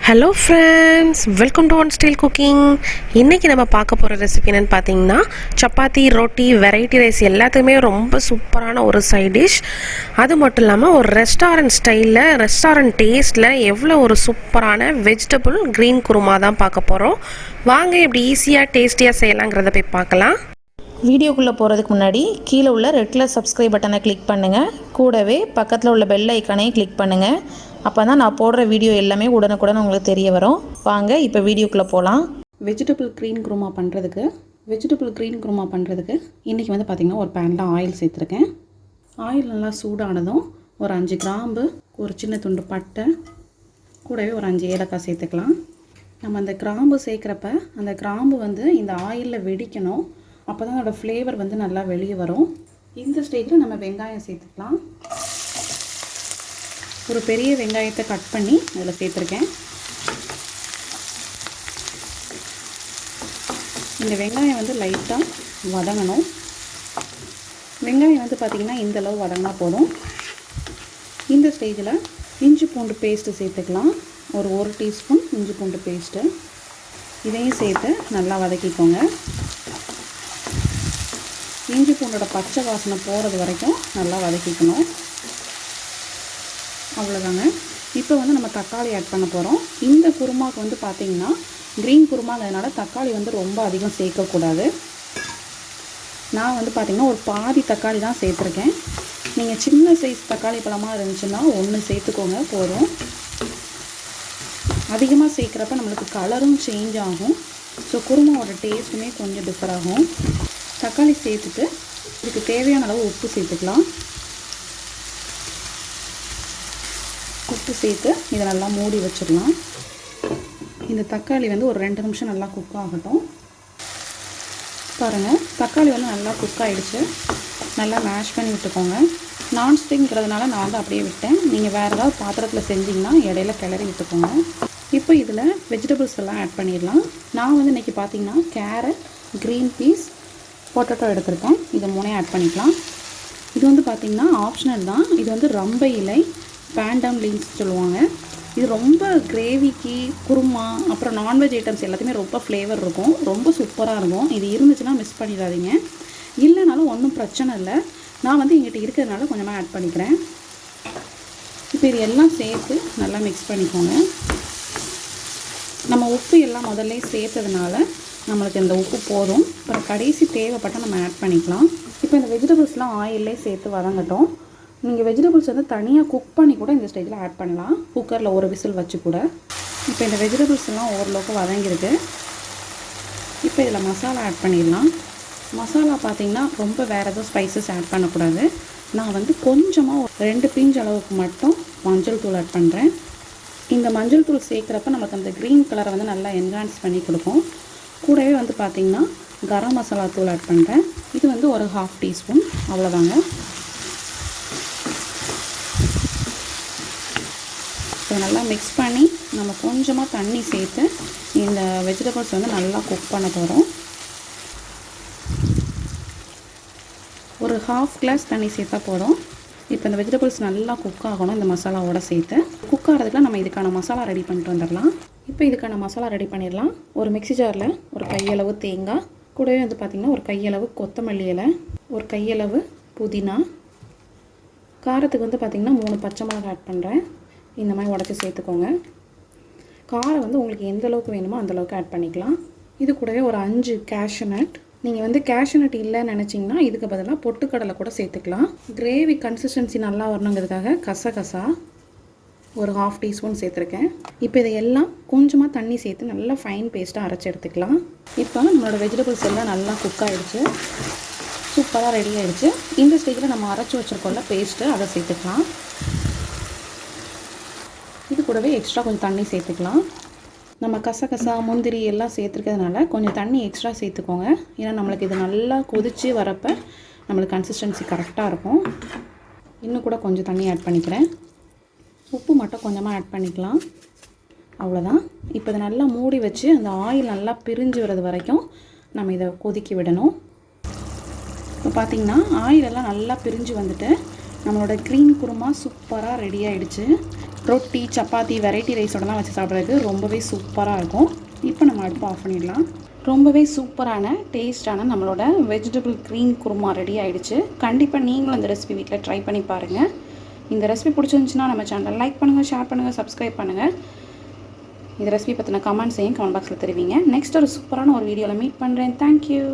Hello friends, welcome to one style cooking. இன்றைக்கி நம்ம பார்க்க போகிற ரெசிபி என்னென்னு பார்த்தீங்கன்னா சப்பாத்தி, ரொட்டி, வெரைட்டி ரைஸ் எல்லாத்துக்குமே ரொம்ப சூப்பரான ஒரு சைட் டிஷ். அது மட்டும் இல்லாமல் ஒரு ரெஸ்டாரண்ட் ஸ்டைலில், ரெஸ்டாரண்ட் டேஸ்ட்டில் எவ்வளோ ஒரு சூப்பரான வெஜிடபிள் க்ரீன் குருமா தான் பார்க்க போகிறோம். வாங்க எப்படி ஈஸியாக டேஸ்டியாக செய்யலாங்கிறத போய் பார்க்கலாம். வீடியோக்குள்ளே போகிறதுக்கு முன்னாடி கீழே உள்ள ரெட் கலர் சப்ஸ்கிரைப் பட்டனை கிளிக் பண்ணுங்கள். கூடவே பக்கத்தில் உள்ள பெல் ஐக்கானையும் கிளிக் பண்ணுங்கள். அப்போ தான் நான் போடுற வீடியோ எல்லாமே உடனுக்குடன் உங்களுக்கு தெரிய வரும். வாங்க இப்போ வீடியோக்குள்ளே போகலாம். வெஜிடபிள் க்ரீன் குருமா பண்ணுறதுக்கு இன்றைக்கி வந்து பார்த்திங்கன்னா ஒரு பேனில் ஆயில் சேர்த்துருக்கேன். ஆயில் நல்லா சூடானதும் ஒரு 5 கிராம்பு, ஒரு சின்ன துண்டு பட்டை, கூடவே ஒரு 5 ஏலக்காய் சேர்த்துக்கலாம். நம்ம அந்த கிராம்பு சேர்க்குறப்ப அந்த கிராம்பு வந்து இந்த ஆயிலில் வெடிக்கணும். அப்போ தான் அதோடய ஃப்ளேவர் வந்து நல்லா வெளியே வரும். இந்த ஸ்டேஜில் நம்ம வெங்காயம் சேர்த்துக்கலாம். ஒரு பெரிய வெங்காயத்தை கட் பண்ணி அதில் சேர்த்துருக்கேன். இந்த வெங்காயம் வந்து லைட்டாக வதங்கணும். வெங்காயம் வந்து பார்த்திங்கன்னா இந்தளவு வதங்கினா போதும். இந்த ஸ்டேஜில் இஞ்சி பூண்டு பேஸ்ட்டு சேர்த்துக்கலாம். ஒரு 1 டீஸ்பூன் இஞ்சி பூண்டு பேஸ்ட்டு, இதையும் சேர்த்து நல்லா வதக்கிக்கோங்க. இஞ்சி பூண்டோட பச்சை வாசனை போகிறது வரைக்கும் நல்லா வதக்கிக்கணும். அவ்வளோதாங்க. இப்போ வந்து நம்ம தக்காளி ஆட் பண்ண போகிறோம். இந்த குருமாவுக்கு வந்து பார்த்திங்கன்னா க்ரீன் குருமாங்கிறதுனால தக்காளி வந்து ரொம்ப அதிகம் சேர்க்கக்கூடாது. நான் வந்து பார்த்திங்கன்னா ஒரு பாதி தக்காளி தான் சேர்த்துருக்கேன். நீங்கள் சின்ன சைஸ் தக்காளி பழமாக இருந்துச்சுன்னா 1 சேர்த்துக்கோங்க போதும். அதிகமாக சேர்க்குறப்ப நம்மளுக்கு கலரும் சேஞ்ச் ஆகும். ஸோ குருமாவோட டேஸ்ட்டுமே கொஞ்சம் டிஃபர் ஆகும். தக்காளி சேர்த்துட்டு இதுக்கு தேவையான அளவு உப்பு சேர்த்துக்கலாம். உப்பு சேர்த்து இதை நல்லா மூடி வச்சிடலாம். இந்த தக்காளி வந்து ஒரு 2 நிமிஷம் நல்லா குக் ஆகட்டும். பாருங்கள், தக்காளி வந்து நல்லா குக் ஆகிடுச்சு. நல்லா மேஷ் பண்ணி விட்டுக்கோங்க. நான்ஸ்டிக்ங்கிறதுனால நான் வந்து அப்படியே விட்டேன். நீங்கள் வேறு ஏதாவது பாத்திரத்தில் செஞ்சிங்கன்னா இடையில கிளறி விட்டுக்கோங்க. இப்போ இதில் வெஜிடபிள்ஸ் எல்லாம் ஆட் பண்ணிடலாம். நான் வந்து இன்றைக்கி பார்த்திங்கன்னா கேரட், க்ரீன் பீஸ், பொட்டேட்டோ எடுத்திருக்கேன். இதை 3 ஆட் பண்ணிக்கலாம். இது வந்து பார்த்திங்கன்னா ஆப்ஷனல் தான். இது வந்து ரம்பை இலை, பேண்டம் லீன்ஸ் சொல்லுவாங்க. இது ரொம்ப கிரேவிக்கு, குருமா, அப்புறம் நான்வெஜ் ஐட்டம்ஸ் எல்லாத்தையுமே ரொம்ப ஃப்ளேவர் இருக்கும். ரொம்ப சூப்பராக இருக்கும். இது இருந்துச்சுன்னா மிஸ் பண்ணிடாதீங்க. இல்லைனாலும் ஒன்றும் பிரச்சனை இல்லை. நான் வந்து எங்கிட்ட இருக்கிறதுனால கொஞ்சமாக ஆட் பண்ணிக்கிறேன். இப்போ இது எல்லாம் சேர்த்து நல்லா மிக்ஸ் பண்ணிக்கோங்க. நம்ம உப்பு எல்லாம் முதல்ல சேர்த்ததுனால நம்மளுக்கு இந்த உப்பு போதும். அப்புறம் கடைசி தேவைப்பட்டால் நம்ம ஆட் பண்ணிக்கலாம். இப்போ இந்த வெஜிடபிள்ஸ்லாம் ஆயிலே சேர்த்து வதங்கட்டும். நீங்கள் வெஜிடபிள்ஸ் வந்து தனியாக குக் பண்ணி கூட இந்த ஸ்டேஜில் ஆட் பண்ணலாம். குக்கரில் ஒரு விசில் வச்சு கூட. இப்போ இந்த வெஜிடபிள்ஸ் எல்லாம் ஓரளவுக்கு வதங்கிருக்கு. இப்போ இதில் மசாலா ஆட் பண்ணிடலாம். மசாலா பார்த்திங்கன்னா ரொம்ப வேறு எதுவும் ஸ்பைசஸ் ஆட் பண்ணக்கூடாது. நான் வந்து கொஞ்சமாக ஒரு 2 பிஞ்ச் அளவுக்கு மட்டும் மஞ்சள் தூள் ஆட் பண்ணுறேன். இந்த மஞ்சள் தூள் சேர்க்குறப்ப நமக்கு அந்த க்ரீன் கலரை வந்து நல்லா என்ஹான்ஸ் பண்ணி கொடுக்கும். கூடவே வந்து பார்த்திங்கன்னா கரம் மசாலா தூள் ஆட் பண்ணுறேன். இது வந்து ஒரு 1/2 டீஸ்பூன், அவ்வளோதாங்க. இதை நல்லா மிக்ஸ் பண்ணி நம்ம கொஞ்சமாக தண்ணி சேர்த்து இந்த வெஜிடபிள்ஸ் வந்து நல்லா குக் பண்ண போகிறோம். ஒரு 1/2 கிளாஸ் தண்ணி சேர்த்தா போதும். இப்போ இந்த வெஜிடபிள்ஸ் நல்லா குக் ஆகணும். இந்த மசாலாவோட சேர்த்து குக் ஆகிறதுக்குலாம் நம்ம இதுக்கான மசாலா ரெடி பண்ணிட்டு வந்துடலாம். இப்போ இதுக்கான மசாலா ரெடி பண்ணிடலாம். ஒரு மிக்ஸி ஜாரில் ஒரு கையளவு தேங்காய், கூடவே வந்து பார்த்திங்கன்னா ஒரு கையளவு கொத்தமல்லி இலை, ஒரு கையளவு புதினா, காரத்துக்கு வந்து பார்த்திங்கன்னா 3 பச்சை மிளகாய் ஆட் பண்ணுறேன். இந்த மாதிரி உடச்சி சேர்த்துக்கோங்க. காரம் வந்து உங்களுக்கு எந்த அளவுக்கு வேணுமோ அந்தளவுக்கு ஆட் பண்ணிக்கலாம். இது கூடவே ஒரு 5 கேஷ்யூ நட். நீங்கள் வந்து கேஷ்யூ நட் இல்லைன்னு நினச்சிங்கன்னா இதுக்கு பதிலாக பொட்டுக்கடலை கூட சேர்த்துக்கலாம். கிரேவி கன்சிஸ்டன்சி நல்லா வரணுங்கிறதுக்காக கசகசா ஒரு 1/2 டீஸ்பூன் சேர்த்துருக்கேன். இப்போ இதை எல்லாம் கொஞ்சமாக தண்ணி சேர்த்து நல்லா ஃபைன் பேஸ்ட்டாக அரைச்சி எடுத்துக்கலாம். இப்போ நம்மளோட வெஜிடபிள்ஸ் எல்லாம் நல்லா குக் ஆகிடுச்சு. சூப்பராக ரெடி ஆகிடுச்சு. இந்த ஸ்டேஜில் நம்ம அரைச்சி வச்சுருக்கோம்ல பேஸ்ட்டு, அதை சேர்த்துக்கலாம். இது கூடவே எக்ஸ்ட்ரா கொஞ்சம் தண்ணி சேர்த்துக்கலாம். நம்ம கசகசா, முந்திரி எல்லாம் சேர்த்துருக்கிறதுனால கொஞ்சம் தண்ணி எக்ஸ்ட்ரா சேர்த்துக்கோங்க. ஏன்னா நம்மளுக்கு இது நல்லா கொதித்து வரப்போ நம்மளுக்கு கன்சிஸ்டன்சி கரெக்டாக இருக்கும். இன்னும் கூட கொஞ்சம் தண்ணி ஆட் பண்ணிக்கிறேன். உப்பு மட்டும் கொஞ்சமாக ஆட் பண்ணிக்கலாம். அவ்வளோதான். இப்போ இதை நல்லா மூடி வச்சு அந்த ஆயில் நல்லா பிரிஞ்சு வர்றது வரைக்கும் நம்ம இதை கொதிக்க விடணும். இப்போ பார்த்திங்கன்னா ஆயிலெல்லாம் நல்லா பிரிஞ்சு வந்துட்டு நம்மளோட க்ரீன் குருமா சூப்பராக ரெடி ஆகிடுச்சு. ரொட்டி சப்பாத்தி வெரைட்டி ரைஸோடலாம் வச்சு சாப்பிட்றதுக்கு ரொம்பவே சூப்பராக இருக்கும். இப்போ நம்ம அடுப்பு ஆஃப் பண்ணிடலாம். ரொம்பவே சூப்பரான டேஸ்டான நம்மளோட வெஜிடபிள் க்ரீன் குருமா ரெடி ஆகிடுச்சு. கண்டிப்பாக நீங்களும் இந்த ரெசிபி வீட்டில் ட்ரை பண்ணி பாருங்கள். இந்த ரெசிபி பிடிச்சிருந்துச்சுன்னா நம்ம சேனலை லைக் பண்ணுங்கள், ஷேர் பண்ணுங்கள், சப்ஸ்கிரைப் பண்ணுங்கள். இந்த ரெசிபி பற்றின கமெண்ட்ஸையும் கமெண்ட் பாக்ஸில் தெரிவிங்க. நெக்ஸ்ட் ஒரு சூப்பரான ஒரு வீடியோவில் மீட் பண்ணுறேன். தேங்க்யூ.